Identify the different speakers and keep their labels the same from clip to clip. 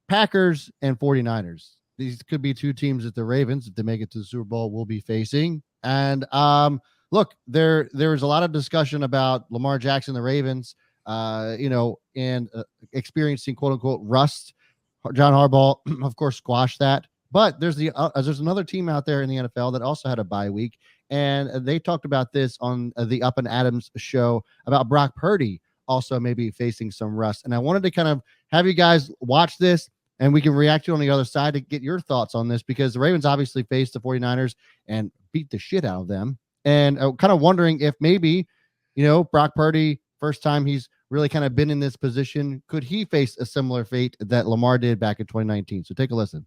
Speaker 1: Packers and 49ers. These could be two teams that the Ravens, if they make it to the Super Bowl, will be facing. And look, there's a lot of discussion about Lamar Jackson, the Ravens, and experiencing quote unquote rust. John Harbaugh, of course, squashed that. But there's another team out there in the NFL that also had a bye week, and they talked about this on the Up and Adams show about Brock Purdy also maybe facing some rust. And I wanted to kind of have you guys watch this, and we can react to it on the other side to get your thoughts on this, because the Ravens obviously faced the 49ers and beat the shit out of them. And kind of wondering if maybe, Brock Purdy, first time he's really kind of been in this position, could he face a similar fate that Lamar did back in 2019? So take a listen.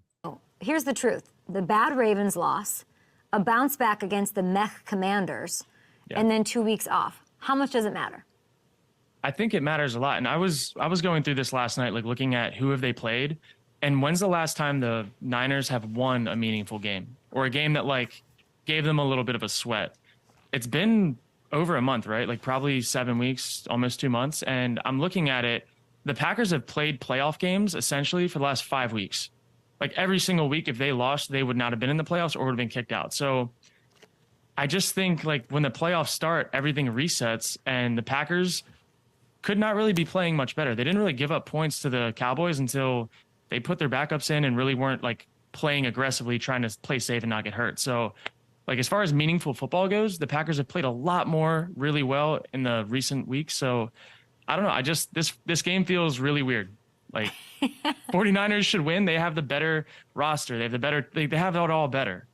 Speaker 2: Here's the truth. The bad Ravens loss, a bounce back against the mech Commanders, and then 2 weeks off. How much does it matter?
Speaker 3: I think it matters a lot. And I was going through this last night, like looking at who have they played, and when's the last time the Niners have won a meaningful game, or a game that like gave them a little bit of a sweat? It's been over a month, right? Like probably 7 weeks, almost 2 months. And I'm looking at it. The Packers have played playoff games essentially for the last 5 weeks. Like every single week, if they lost, they would not have been in the playoffs or would have been kicked out. So I just think like when the playoffs start, everything resets, and the Packers could not really be playing much better. They didn't really give up points to the Cowboys until they put their backups in and really weren't like playing aggressively, trying to play safe and not get hurt. So like as far as meaningful football goes, the Packers have played a lot more really well in the recent weeks. So I don't know. I just, this game feels really weird. Like 49ers should win. They have the better roster. They have the better, they have it all better,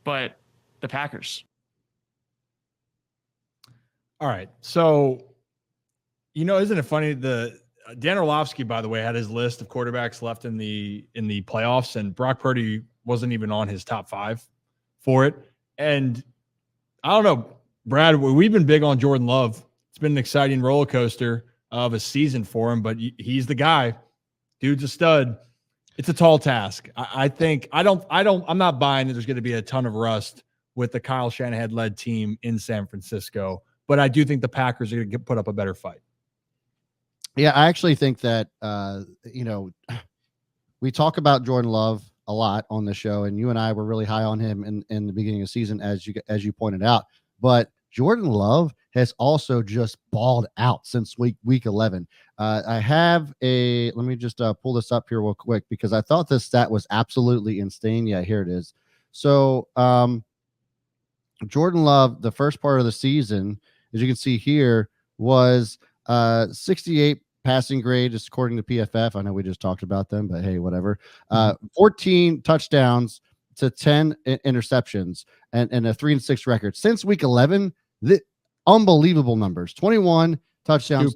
Speaker 3: but the Packers.
Speaker 4: All right. So, isn't it funny? Dan Orlovsky, by the way, had his list of quarterbacks left in the playoffs, and Brock Purdy wasn't even on his top 5 for it. And I don't know, Brad, we've been big on Jordan Love. It's been an exciting roller coaster of a season for him, but he's the guy. Dude's a stud. It's a tall task. I'm not buying that there's going to be a ton of rust with the Kyle Shanahan-led team in San Francisco, but I do think the Packers are going to put up a better fight.
Speaker 1: Yeah, I actually think that, we talk about Jordan Love a lot on the show, and you and I were really high on him in the beginning of the season, as you pointed out. But Jordan Love has also just balled out since week 11. I have let me just pull this up here real quick, because I thought this stat was absolutely insane. Yeah, here it is. So Jordan Love, the first part of the season, as you can see here, was 68 passing grade, just according to PFF. I know we just talked about them, but hey, whatever. 14 touchdowns to 10 interceptions, and a 3-6 record since week 11. The unbelievable numbers: 21 touchdowns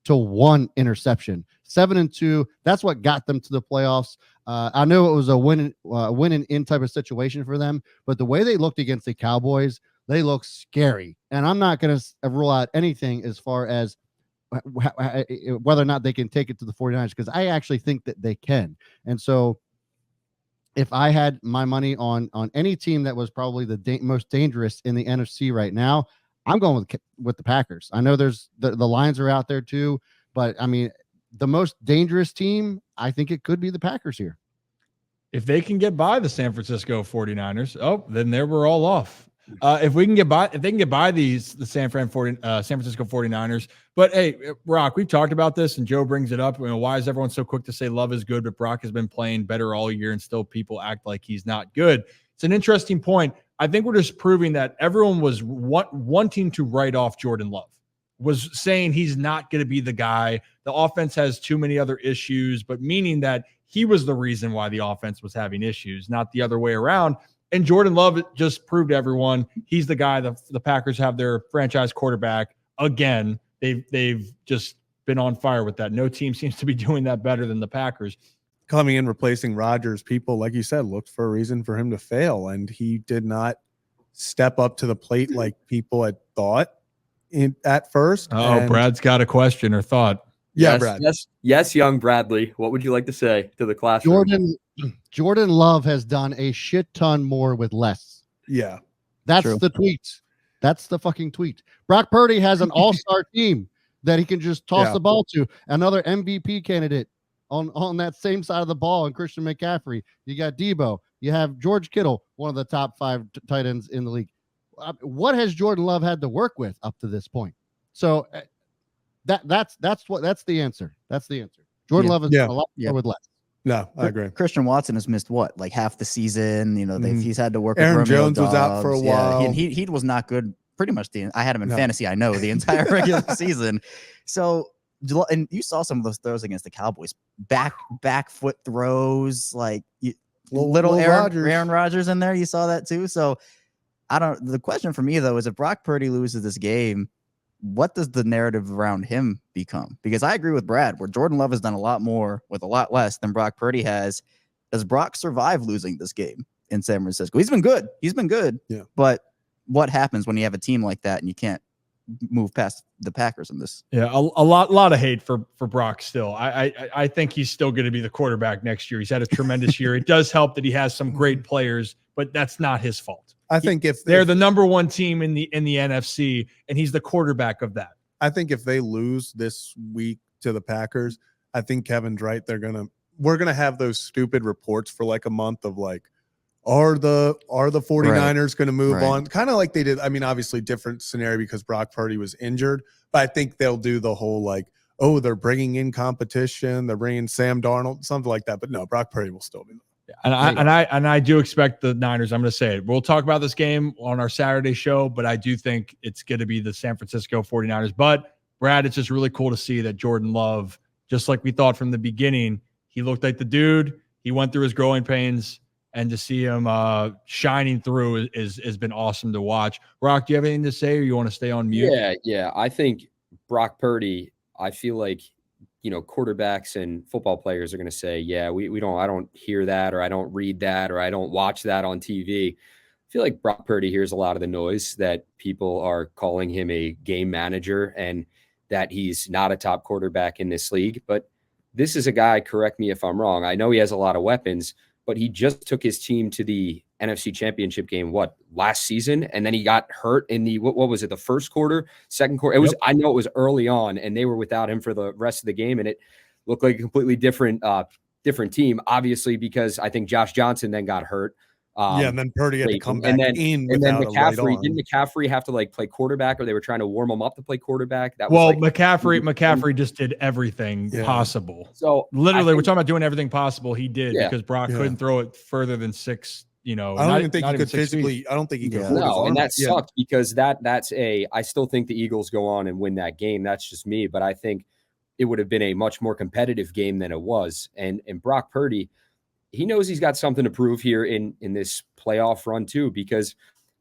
Speaker 1: to 1 interception, 7-2. That's what got them to the playoffs. I know it was a win and in type of situation for them, but the way they looked against the Cowboys, they look scary. And I'm not going to rule out anything as far as whether or not they can take it to the 49ers, because I actually think that they can. And so if I had my money on any team that was probably the most dangerous in the NFC right now, I'm going with the Packers. I know there's the Lions are out there too, but I mean, the most dangerous team, I think it could be the Packers here.
Speaker 4: If they can get by the San Francisco 49ers, then we're all off. If they can get by the San Francisco 49ers. But hey, Brock, we've talked about this, and Joe brings it up. Why is everyone so quick to say Love is good, but Brock has been playing better all year, and still people act like he's not good? It's an interesting point. I think we're just proving that everyone was wanting to write off Jordan Love, was saying he's not going to be the guy. The offense has too many other issues, but meaning that he was the reason why the offense was having issues, not the other way around. And Jordan Love just proved to everyone he's the guy. The Packers have their franchise quarterback again. They've just been on fire with that. No team seems to be doing that better than the Packers.
Speaker 5: Coming in, replacing Rodgers, people, like you said, looked for a reason for him to fail, and he did not step up to the plate like people had thought at first.
Speaker 4: Brad's got a question or thought.
Speaker 5: Yeah,
Speaker 6: yes,
Speaker 5: Brad.
Speaker 6: Yes, young Bradley. What would you like to say to the classroom?
Speaker 1: Jordan Love has done a shit ton more with less.
Speaker 5: Yeah.
Speaker 1: That's
Speaker 5: true.
Speaker 1: the tweet. That's the fucking tweet. Brock Purdy has an all-star team that he can just toss the ball to. Another MVP candidate. on that same side of the ball, and Christian McCaffrey. You got Debo. You have George Kittle, one of the top 5 tight ends in the league. What has Jordan Love had to work with up to this point? So that's the answer. That's the answer. Jordan Love has done a lot more with less.
Speaker 5: No, I agree.
Speaker 7: Christian Watson has missed what, like half the season. You know, he's had to work.
Speaker 5: Aaron
Speaker 7: with Romeo
Speaker 5: Jones was out for a while.
Speaker 7: Yeah, he was not good. Pretty much I had him in fantasy. I know the entire regular season. So, and you saw some of those throws against the Cowboys. Back foot throws, like little Aaron Rodgers in there. You saw that too. So the question for me though is, if Brock Purdy loses this game, what does the narrative around him become? Because I agree with Brad, where Jordan Love has done a lot more with a lot less than Brock Purdy has. Does Brock survive losing this game in San Francisco? He's been good. Yeah. But what happens when you have a team like that and you can't move past the Packers in this?
Speaker 4: Yeah, a lot of hate for Brock still. I think he's still going to be the quarterback next year. He's had a tremendous year. It does help that he has some great players, but that's not his fault.
Speaker 5: I think if
Speaker 4: they're the number 1 team in the NFC, and he's the quarterback of that.
Speaker 5: I think if they lose this week to the Packers, I think Kevin's right. We're gonna have those stupid reports for like a month of like, are the 49ers going to move on? Kind of like they did. I mean, obviously different scenario because Brock Purdy was injured, but I think they'll do the whole like, oh, they're bringing in competition. They're bringing Sam Darnold, something like that. But no, Brock Purdy will still be there.
Speaker 4: Yeah, and I do expect the Niners. I'm going to say it. We'll talk about this game on our Saturday show, but I do think it's going to be the San Francisco 49ers. But Brad, it's just really cool to see that Jordan Love, just like we thought from the beginning, he looked like the dude. He went through his growing pains. And to see him shining through has been awesome to watch. Rock, do you have anything to say, or you want to stay on mute?
Speaker 6: Yeah. I think Brock Purdy, I feel like, quarterbacks and football players are going to say, yeah, I don't hear that, or I don't read that, or I don't watch that on TV. I feel like Brock Purdy hears a lot of the noise that people are calling him a game manager and that he's not a top quarterback in this league. But this is a guy, correct me if I'm wrong, I know he has a lot of weapons, but he just took his team to the NFC Championship game, last season? And then he got hurt in the, what was it, the first quarter, second quarter? It was, I know it was early on, and they were without him for the rest of the game, and it looked like a completely different team, obviously, because I think Josh Johnson then got hurt.
Speaker 5: And then Purdy had to come back in.
Speaker 6: And then McCaffrey, didn't McCaffrey have to play quarterback, or they were trying to warm him up to play quarterback? That was
Speaker 4: McCaffrey just did everything possible.
Speaker 6: So
Speaker 4: literally, we're talking about doing everything possible. He did because Brock couldn't throw it further than 6. I
Speaker 5: don't even think he could physically. I don't think he could.
Speaker 6: No, and that sucked because I still think the Eagles go on and win that game. That's just me, but I think it would have been a much more competitive game than it was. And Brock Purdy, he knows he's got something to prove here in this playoff run too, because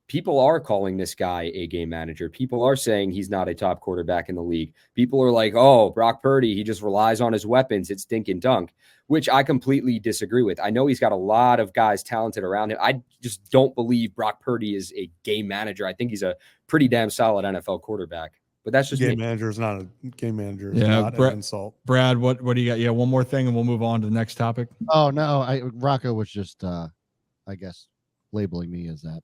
Speaker 6: people are calling this guy a game manager. People are saying he's not a top quarterback in the league. People are like, oh, Brock Purdy, he just relies on his weapons. It's dink and dunk, which I completely disagree with. I know he's got a lot of guys talented around him. I just don't believe Brock Purdy is a game manager. I think he's a pretty damn solid NFL quarterback. But that's just
Speaker 5: game manager is not a game manager. Not an insult.
Speaker 4: Brad, what do you got? Yeah, one more thing, and we'll move on to the next topic.
Speaker 1: Oh no, Rocco was just, I guess, labeling me as that.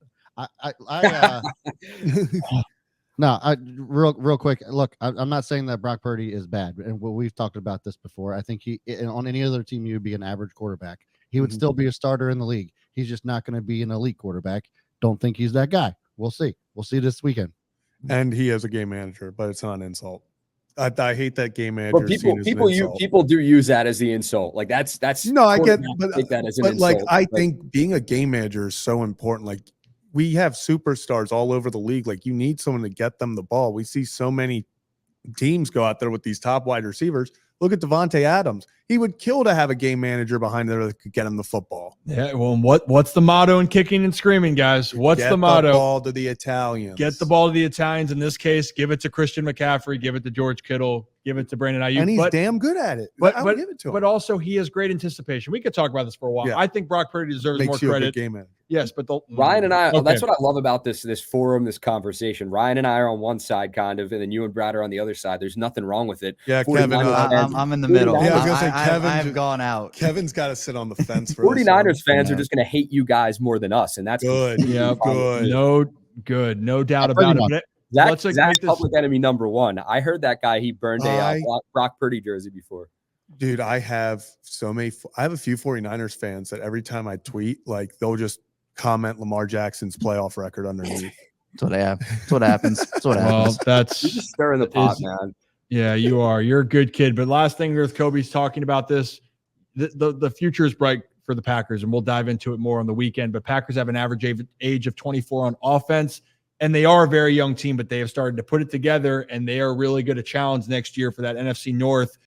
Speaker 1: Real quick. Look, I'm not saying that Brock Purdy is bad, and we've talked about this before. I think he, on any other team, he would be an average quarterback. He would still be a starter in the league. He's just not going to be an elite quarterback. Don't think he's that guy. We'll see. We'll see this weekend.
Speaker 5: And he is a game manager, but it's not an insult. I hate that game manager.
Speaker 6: But people do use that as the insult. Like that's
Speaker 5: no, I get,
Speaker 6: take that as an
Speaker 5: but
Speaker 6: insult.
Speaker 5: I think being a game manager is so important. Like we have superstars all over the league. Like you need someone to get them the ball. We see so many teams go out there with these top wide receivers. Look at Devontae Adams. He would kill to have a game manager behind there that could get him the football.
Speaker 4: Yeah, well, what's the motto in kicking and screaming, guys? What's the motto?
Speaker 5: Get the ball to the Italians.
Speaker 4: Get the ball to the Italians. In this case, give it to Christian McCaffrey, give it to George Kittle, give it to Brandon Ayuk.
Speaker 5: And he's damn good at it.
Speaker 4: But
Speaker 5: I would give it to him.
Speaker 4: But also, he has great anticipation. We could talk about this for a while.
Speaker 5: Yeah.
Speaker 4: I think Brock Purdy deserves
Speaker 5: Makes
Speaker 4: more
Speaker 5: you
Speaker 4: credit.
Speaker 5: A good game manager.
Speaker 4: Yes, but
Speaker 6: Ryan and I, that's what I love about this forum, this conversation. Ryan and I are on one side, kind of, and then you and Brad are on the other side. There's nothing wrong with it.
Speaker 5: Yeah, Kevin.
Speaker 7: I'm in the middle.
Speaker 5: Yeah, I was going to say, Kevin.
Speaker 7: I've gone out.
Speaker 5: Kevin's got to sit on the fence for
Speaker 6: 49ers fans are just going to hate you guys more than us, and that's
Speaker 5: good. Yeah,
Speaker 4: good. No doubt about it.
Speaker 6: Zach's public enemy number one. I heard that guy, he burned a Brock Purdy jersey before.
Speaker 5: Dude, I have a few 49ers fans that every time I tweet, like they'll just comment Lamar Jackson's playoff record underneath.
Speaker 7: That's what I have. That's what happens. That's what
Speaker 4: Well,
Speaker 7: happens.
Speaker 6: You're
Speaker 4: that's
Speaker 6: just stirring the pot,
Speaker 4: is-
Speaker 6: man.
Speaker 4: yeah, you are. You're a good kid. But last thing with Kobe's talking about this, the future is bright for the Packers, and we'll dive into it more on the weekend. But Packers have an average age of 24 on offense, and they are a very young team, but they have started to put it together, and they are really good at challenge next year for that NFC North.